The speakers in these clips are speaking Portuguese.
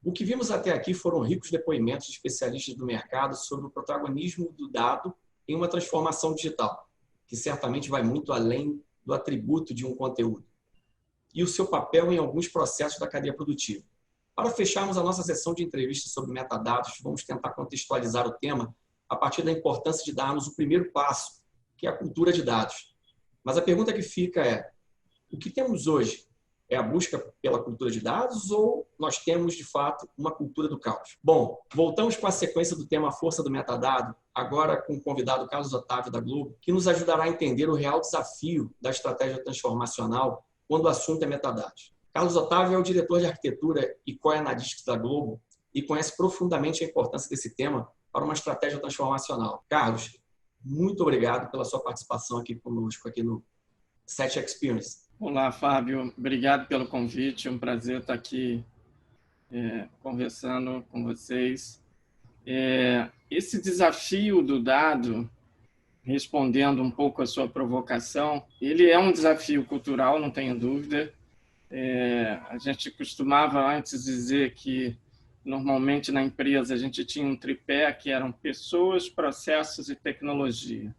O que vimos até aqui foram ricos depoimentos de especialistas do mercado sobre o protagonismo do dado em uma transformação digital, que certamente vai muito além do atributo de um conteúdo, e o seu papel em alguns processos da cadeia produtiva. Para fecharmos a nossa sessão de entrevistas sobre metadados, vamos tentar contextualizar o tema a partir da importância de darmos o primeiro passo, que é a cultura de dados. Mas a pergunta que fica é: o que temos hoje? É a busca pela cultura de dados ou nós temos, de fato, uma cultura do caos? Bom, voltamos com a sequência do tema Força do Metadado, agora com o convidado Carlos Otávio da Globo, que nos ajudará a entender o real desafio da estratégia transformacional quando o assunto é metadados. Carlos Otávio é o diretor de arquitetura e Core Analytics da Globo e conhece profundamente a importância desse tema para uma estratégia transformacional. Carlos, muito obrigado pela sua participação aqui conosco, aqui no Set Experience. Olá, Fábio. Obrigado pelo convite. É um prazer estar aqui conversando com vocês. Esse desafio do dado, respondendo um pouco a sua provocação, ele é um desafio cultural, não tenho dúvida. A gente costumava antes dizer que, normalmente, na empresa, a gente tinha um tripé que eram pessoas, processos e tecnologia.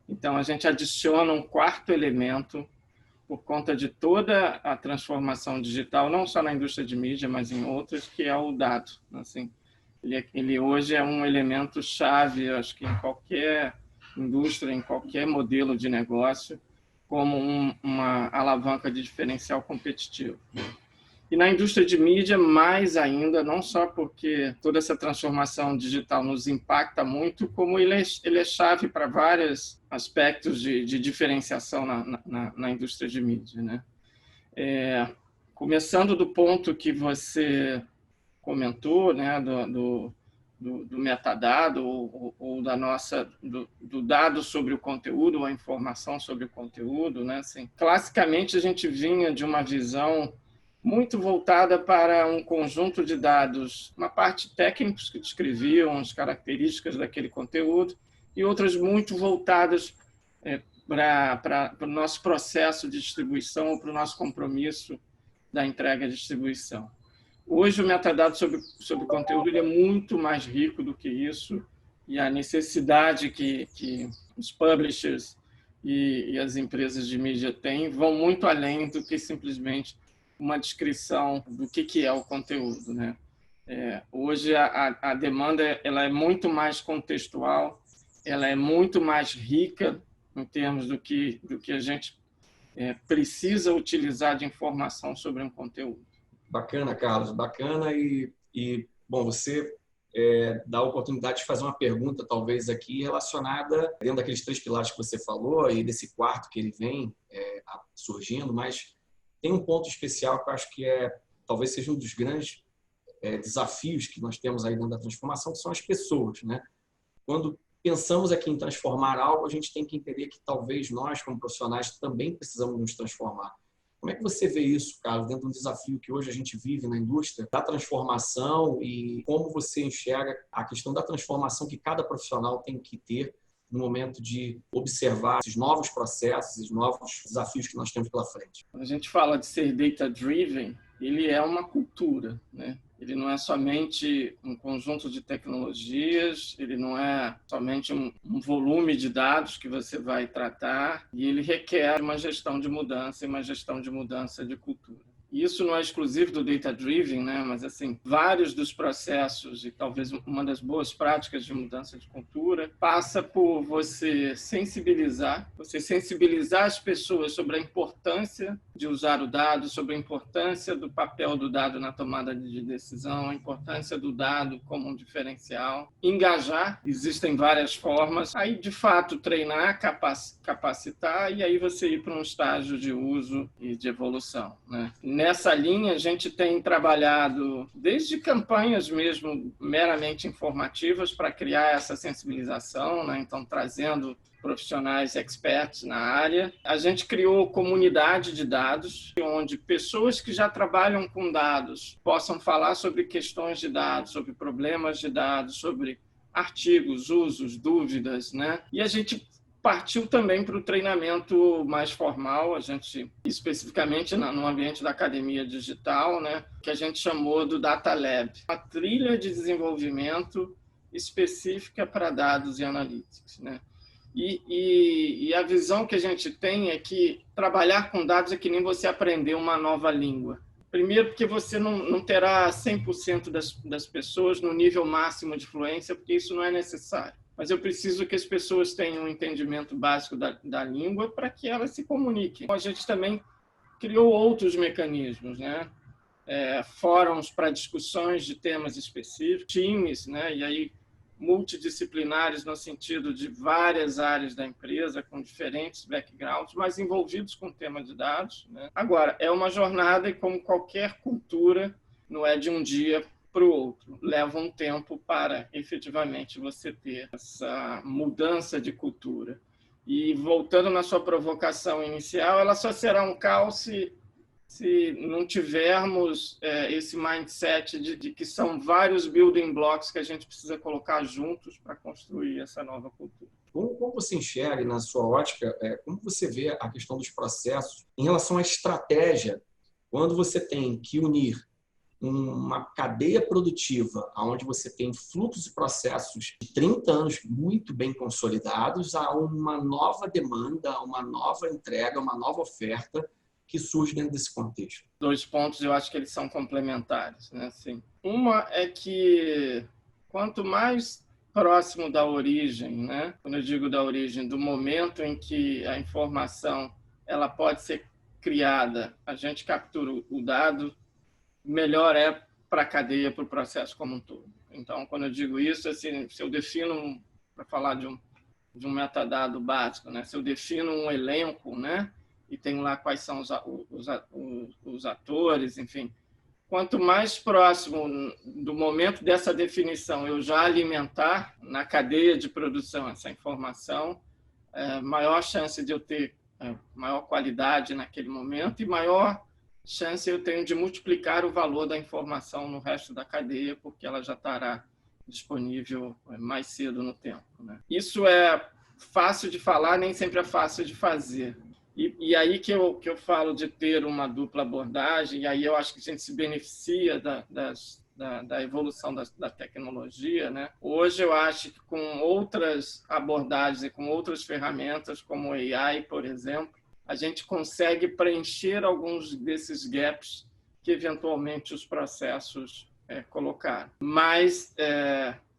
Então, a gente adiciona um quarto elemento por conta de toda a transformação digital, não só na indústria de mídia, mas em outras, que é o dado. Assim, ele hoje é um elemento chave, acho que em qualquer indústria, em qualquer modelo de negócio, como uma alavanca de diferencial competitivo. E na indústria de mídia, mais ainda, não só porque toda essa transformação digital nos impacta muito, como ele é chave para vários aspectos de diferenciação na indústria de mídia, né? Começando do ponto que você comentou, né, do metadado ou do dado sobre o conteúdo, ou a informação sobre o conteúdo, né? Assim, classicamente, a gente vinha de uma visão muito voltada para um conjunto de dados, uma parte técnicos que descreviam as características daquele conteúdo e outras muito voltadas para o nosso processo de distribuição ou para o nosso compromisso da entrega e distribuição. Hoje, o metadado sobre o conteúdo ele é muito mais rico do que isso, e a necessidade que os publishers e as empresas de mídia têm vão muito além do que simplesmente uma descrição do que é o conteúdo, né? Hoje a demanda ela é muito mais contextual, ela é muito mais rica em termos do que a gente precisa utilizar de informação sobre um conteúdo. Bacana, Carlos, bacana. Bom, você dá a oportunidade de fazer uma pergunta, talvez, aqui relacionada dentro daqueles 3 pilares que você falou e desse quarto que ele vem surgindo, mas tem um ponto especial que eu acho que talvez seja um dos grandes desafios que nós temos aí dentro da transformação, que são as pessoas, né? Quando pensamos aqui em transformar algo, a gente tem que entender que talvez nós, como profissionais, também precisamos nos transformar. Como é que você vê isso, Carlos, dentro do desafio que hoje a gente vive na indústria da transformação e como você enxerga a questão da transformação que cada profissional tem que ter no momento de observar esses novos processos, esses novos desafios que nós temos pela frente? Quando a gente fala de ser data-driven, ele é uma cultura, né? Ele não é somente um conjunto de tecnologias, ele não é somente um volume de dados que você vai tratar, e ele requer uma gestão de mudança e uma gestão de mudança de cultura. Isso não é exclusivo do data-driven, né? Mas assim, vários dos processos e talvez uma das boas práticas de mudança de cultura passa por você sensibilizar as pessoas sobre a importância de usar o dado, sobre a importância do papel do dado na tomada de decisão, a importância do dado como um diferencial, engajar, existem várias formas, aí de fato treinar, capacitar e aí você ir para um estágio de uso e de evolução, né? Nessa linha, a gente tem trabalhado desde campanhas mesmo meramente informativas para criar essa sensibilização, né? Então, trazendo profissionais experts na área. A gente criou comunidade de dados, onde pessoas que já trabalham com dados possam falar sobre questões de dados, sobre problemas de dados, sobre artigos, usos, dúvidas, né? E a gente partiu também para o treinamento mais formal, a gente, especificamente no ambiente da academia digital, né, que a gente chamou do Data Lab, uma trilha de desenvolvimento específica para dados e analytics, né? E a visão que a gente tem é que trabalhar com dados é que nem você aprender uma nova língua. Primeiro, porque você não terá 100% das pessoas no nível máximo de fluência, porque isso não é necessário. Mas eu preciso que as pessoas tenham um entendimento básico da língua para que elas se comuniquem. A gente também criou outros mecanismos, né? Fóruns para discussões de temas específicos, times, né? E aí multidisciplinares no sentido de várias áreas da empresa, com diferentes backgrounds, mas envolvidos com o tema de dados, né? Agora, é uma jornada e, como qualquer cultura, não é de um dia para o outro. Leva um tempo para, efetivamente, você ter essa mudança de cultura. E, voltando na sua provocação inicial, ela só será um caos se não tivermos esse mindset de que são vários building blocks que a gente precisa colocar juntos para construir essa nova cultura. Como você enxerga, na sua ótica, como você vê a questão dos processos em relação à estratégia, quando você tem que unir uma cadeia produtiva onde você tem fluxos e processos de 30 anos muito bem consolidados a uma nova demanda, uma nova entrega, uma nova oferta que surge dentro desse contexto? 2 pontos, eu acho que eles são complementares, né? Assim, uma é que quanto mais próximo da origem, né? Quando eu digo da origem, do momento em que a informação ela pode ser criada, a gente captura o dado, melhor é para a cadeia, para o processo como um todo. Então, quando eu digo isso, assim, se eu defino, para falar de um metadado básico, né? Se eu defino um elenco, né? E tenho lá quais são os atores, enfim. Quanto mais próximo do momento dessa definição eu já alimentar na cadeia de produção essa informação, maior chance de eu ter maior qualidade naquele momento e maior chance eu tenho de multiplicar o valor da informação no resto da cadeia, porque ela já estará disponível mais cedo no tempo, né? Isso é fácil de falar, nem sempre é fácil de fazer. E aí que eu falo de ter uma dupla abordagem, e aí eu acho que a gente se beneficia da evolução da tecnologia, né? Hoje eu acho que com outras abordagens e com outras ferramentas, como o AI, por exemplo, a gente consegue preencher alguns desses gaps que eventualmente os processos colocaram. Mas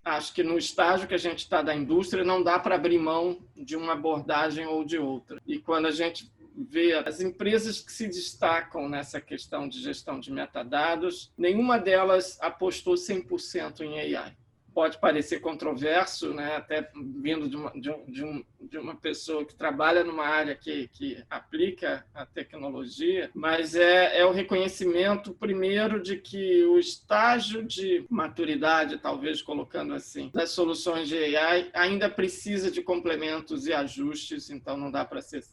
acho que no estágio que a gente está da indústria não dá para abrir mão de uma abordagem ou de outra. E quando a gente vê as empresas que se destacam nessa questão de gestão de metadados, nenhuma delas apostou 100% em AI. Pode parecer controverso, né? Até vindo de uma pessoa que trabalha numa área que aplica a tecnologia, mas é o reconhecimento, primeiro, de que o estágio de maturidade, talvez colocando assim, das soluções de AI ainda precisa de complementos e ajustes, então não dá para ser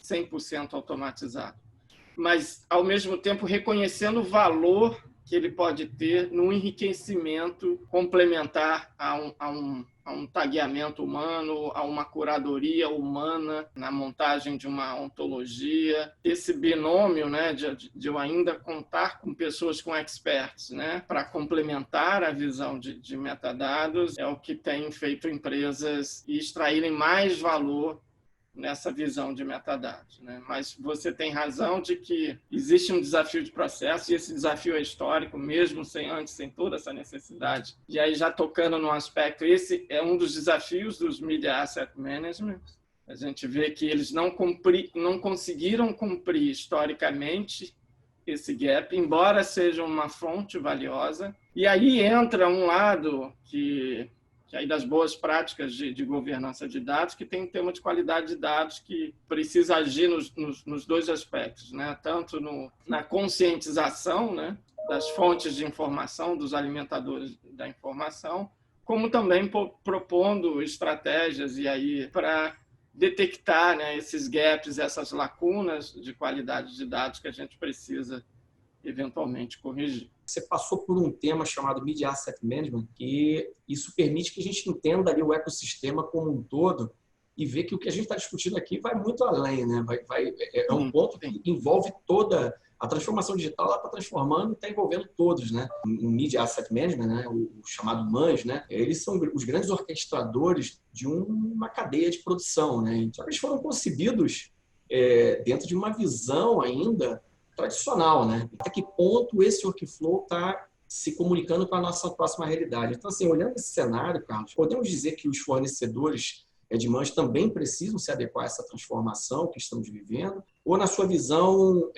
100% automatizado. Mas, ao mesmo tempo, reconhecendo o valor que ele pode ter no enriquecimento complementar a um tagueamento humano, a uma curadoria humana na montagem de uma ontologia. Esse binômio, né, de eu ainda contar com pessoas com experts, né, para complementar a visão de metadados, é o que tem feito empresas extraírem mais valor nessa visão de metadados, né? Mas você tem razão de que existe um desafio de processo e esse desafio é histórico, mesmo sem toda essa necessidade. E aí, já tocando no aspecto, esse é um dos desafios dos Media Asset Management. A gente vê que eles não conseguiram cumprir historicamente esse gap, embora seja uma fonte valiosa. E aí entra um lado que aí das boas práticas de governança de dados, que tem um tema de qualidade de dados que precisa agir nos 2 aspectos, né? Tanto na conscientização, né, das fontes de informação, dos alimentadores da informação, como também propondo estratégias e aí para detectar, né, esses gaps, essas lacunas de qualidade de dados que a gente precisa eventualmente corrigir. Você passou por um tema chamado Media Asset Management, que isso permite que a gente entenda ali o ecossistema como um todo e ver que o que a gente está discutindo aqui vai muito além, né? É um ponto que envolve toda a transformação digital, ela está transformando e está envolvendo todos, né? O Media Asset Management, né? O chamado MANS, né? Eles são os grandes orquestradores de uma cadeia de produção, né? Só que eles foram concebidos dentro de uma visão ainda tradicional, né? Até que ponto esse workflow está se comunicando com a nossa próxima realidade. Então, assim, olhando esse cenário, Carlos, podemos dizer que os fornecedores de MANS também precisam se adequar a essa transformação que estamos vivendo? Ou, na sua visão,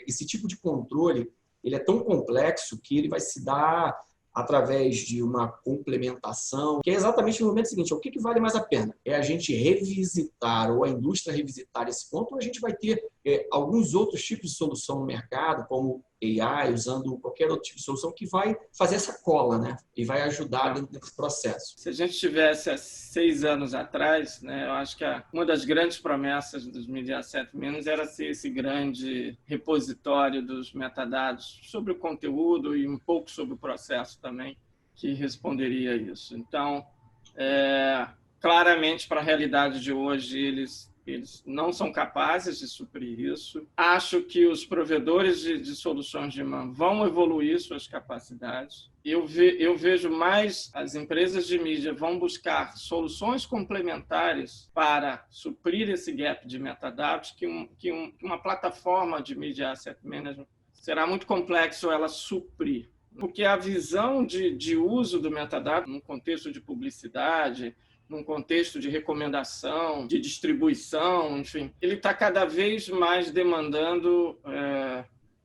esse tipo de controle ele é tão complexo que ele vai se dar através de uma complementação, que é exatamente no momento seguinte, o que vale mais a pena? É a gente revisitar, ou a indústria revisitar esse ponto, ou a gente vai ter alguns outros tipos de solução no mercado, como AI, usando qualquer outro tipo de solução, que vai fazer essa cola, né? E vai ajudar dentro desse processo. Se a gente tivesse há 6 anos atrás, né, eu acho que uma das grandes promessas dos Media Asset Managers era ser esse grande repositório dos metadados sobre o conteúdo e um pouco sobre o processo também, que responderia a isso. Então, claramente, para a realidade de hoje, eles não são capazes de suprir isso. Acho que os provedores de soluções de MAN vão evoluir suas capacidades. Eu vejo mais as empresas de mídia vão buscar soluções complementares para suprir esse gap de metadados que uma plataforma de Media Asset Management será muito complexo ela suprir. Porque a visão de uso do metadado num contexto de publicidade, num contexto de recomendação, de distribuição, enfim, ele está cada vez mais demandando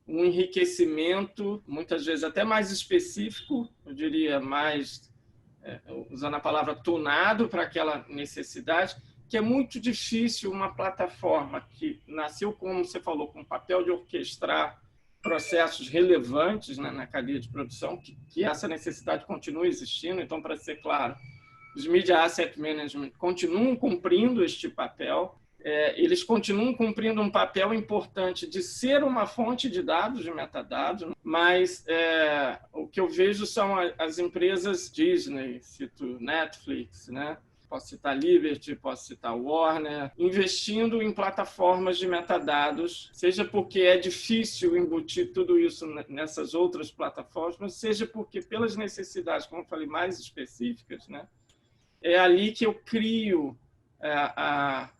um enriquecimento, muitas vezes até mais específico, eu diria mais, usando a palavra tunado para aquela necessidade, que é muito difícil uma plataforma que nasceu, como você falou, com o papel de orquestrar processos relevantes, né, na cadeia de produção, que essa necessidade continua existindo. Então, para ser claro, os Media Asset Management continuam cumprindo este papel, eles continuam cumprindo um papel importante de ser uma fonte de dados, de metadados, mas o que eu vejo são as empresas Disney, cito Netflix, né? Posso citar Liberty, posso citar Warner, investindo em plataformas de metadados, seja porque é difícil embutir tudo isso nessas outras plataformas, mas seja porque, pelas necessidades, como eu falei, mais específicas, né? É ali que eu crio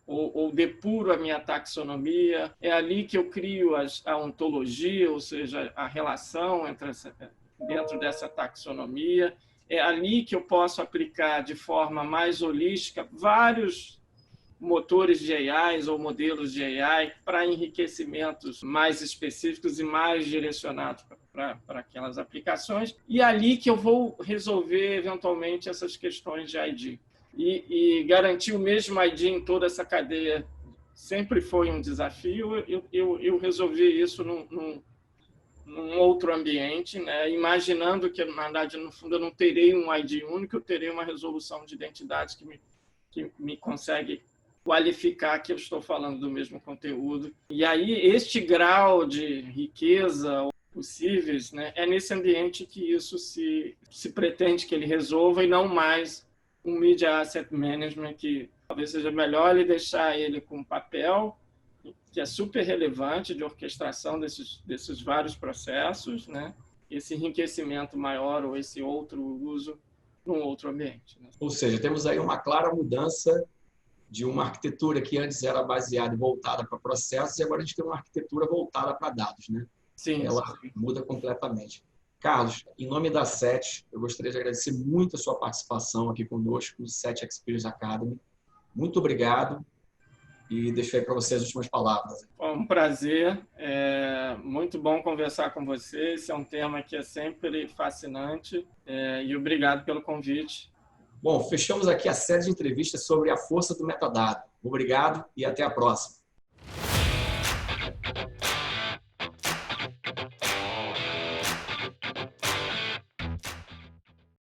ou depuro a minha taxonomia, é ali que eu crio a ontologia, ou seja, a relação dentro dessa taxonomia, é ali que eu posso aplicar de forma mais holística vários motores de AI ou modelos de AI para enriquecimentos mais específicos e mais direcionados para aquelas aplicações. E é ali que eu vou resolver, eventualmente, essas questões de ID. E garantir o mesmo ID em toda essa cadeia sempre foi um desafio. Eu resolvi isso num outro ambiente, né? Imaginando que, na verdade, no fundo, eu não terei um ID único, eu terei uma resolução de identidade que me consegue qualificar que eu estou falando do mesmo conteúdo. E aí, este grau de riqueza possíveis, né, é nesse ambiente que isso se pretende que ele resolva, e não mais um Media Asset Management, que talvez seja melhor ele deixar ele com papel, que é super relevante, de orquestração desses vários processos, né? Esse enriquecimento maior ou esse outro uso num outro ambiente, né? Ou seja, temos aí uma clara mudança de uma arquitetura que antes era baseada e voltada para processos, e agora a gente tem uma arquitetura voltada para dados, né? Sim, ela muda completamente. Carlos, em nome da SET, eu gostaria de agradecer muito a sua participação aqui conosco no SET Experience Academy. Muito obrigado e deixo aí para você as últimas palavras. Foi um prazer, muito bom conversar com você. Esse é um tema que é sempre fascinante, e obrigado pelo convite. Bom, fechamos aqui a série de entrevistas sobre a força do metadado. Obrigado e até a próxima.